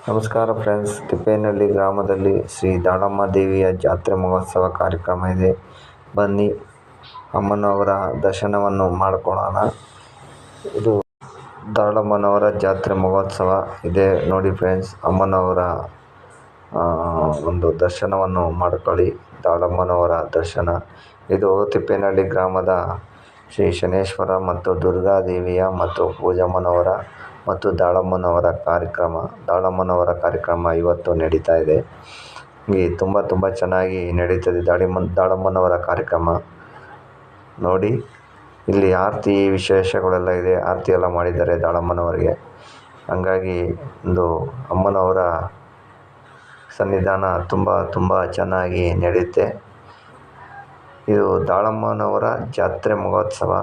ನಮಸ್ಕಾರ ಫ್ರೆಂಡ್ಸ್, ತಿಪ್ಪೇನಹಳ್ಳಿ ಗ್ರಾಮದಲ್ಲಿ ಶ್ರೀ ದಾಳಮ್ಮ ದೇವಿಯ ಜಾತ್ರೆ ಮಹೋತ್ಸವ ಕಾರ್ಯಕ್ರಮ ಇದೆ. ಬನ್ನಿ ಅಮ್ಮನವರ ದರ್ಶನವನ್ನು ಮಾಡಿಕೊಳ್ಳೋಣ. ಇದು ದಾಳಮ್ಮನವರ ಜಾತ್ರೆ ಮಹೋತ್ಸವ ಇದೆ ನೋಡಿ ಫ್ರೆಂಡ್ಸ್. ಅಮ್ಮನವರ ಒಂದು ದರ್ಶನವನ್ನು ಮಾಡ್ಕೊಳ್ಳಿ. ದಾಳಮ್ಮನವರ ದರ್ಶನ ಇದು ತಿಪ್ಪೇನಹಳ್ಳಿ ಗ್ರಾಮದ ಶ್ರೀ ಶನೇಶ್ವರ ಮತ್ತು ದುರ್ಗಾದೇವಿಯ ಮತ್ತು ಪೂಜಮ್ಮನವರ ಮತ್ತು ದಾಳಮ್ಮನವರ ಕಾರ್ಯಕ್ರಮ ಇವತ್ತು ನಡೀತಾ ಇದೆ. ತುಂಬ ಚೆನ್ನಾಗಿ ನಡೀತದೆ ದಾಳಮ್ಮನವರ ಕಾರ್ಯಕ್ರಮ ನೋಡಿ. ಇಲ್ಲಿ ಆರತಿ ವಿಶೇಷಗಳೆಲ್ಲ ಇದೆ. ಆರತಿ ಎಲ್ಲ ಮಾಡಿದ್ದಾರೆ ದಾಳಮ್ಮನವರಿಗೆ. ಹಂಗಾಗಿ ಒಂದು ಅಮ್ಮನವರ ಸನ್ನಿಧಾನ ತುಂಬ ಚೆನ್ನಾಗಿ ನಡೆಯುತ್ತೆ. ಇದು ದಾಳಮ್ಮನವರ ಜಾತ್ರೆ ಮಹೋತ್ಸವ,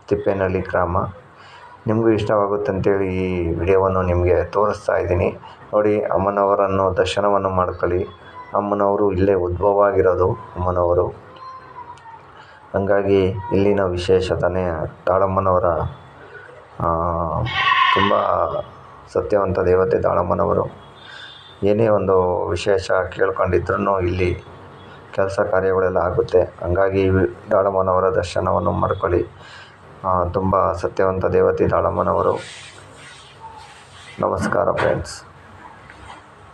ತಿಪ್ಪೇನಹಳ್ಳಿ ಗ್ರಾಮ. ನಿಮಗೂ ಇಷ್ಟವಾಗುತ್ತೆ ಅಂತೇಳಿ ಈ ವಿಡಿಯೋವನ್ನು ನಿಮಗೆ ತೋರಿಸ್ತಾ ಇದ್ದೀನಿ ನೋಡಿ. ಅಮ್ಮನವರನ್ನು ದರ್ಶನವನ್ನು ಮಾಡ್ಕೊಳ್ಳಿ. ಅಮ್ಮನವರು ಇಲ್ಲೇ ಉದ್ಭವ ಆಗಿರೋದು ಅಮ್ಮನವರು. ಹಾಗಾಗಿ ಇಲ್ಲಿನ ವಿಶೇಷತೆ ದಾಳಮ್ಮನವರ ತುಂಬ ಸತ್ಯವಂತ ದೇವತೆ ದಾಳಮ್ಮನವರು. ಏನೇ ಒಂದು ವಿಶೇಷ ಕೇಳ್ಕೊಂಡಿದ್ರೂ ಇಲ್ಲಿ ಕೆಲಸ ಕಾರ್ಯಗಳೆಲ್ಲ ಆಗುತ್ತೆ. ಹಂಗಾಗಿ ದಾಳಮ್ಮನವರ ದರ್ಶನವನ್ನು ಮಾಡ್ಕೊಳ್ಳಿ. ತುಂಬ ಸತ್ಯವಂತ ದೇವತೆ ದಾಳಮ್ಮನವರು. ನಮಸ್ಕಾರ ಫ್ರೆಂಡ್ಸ್.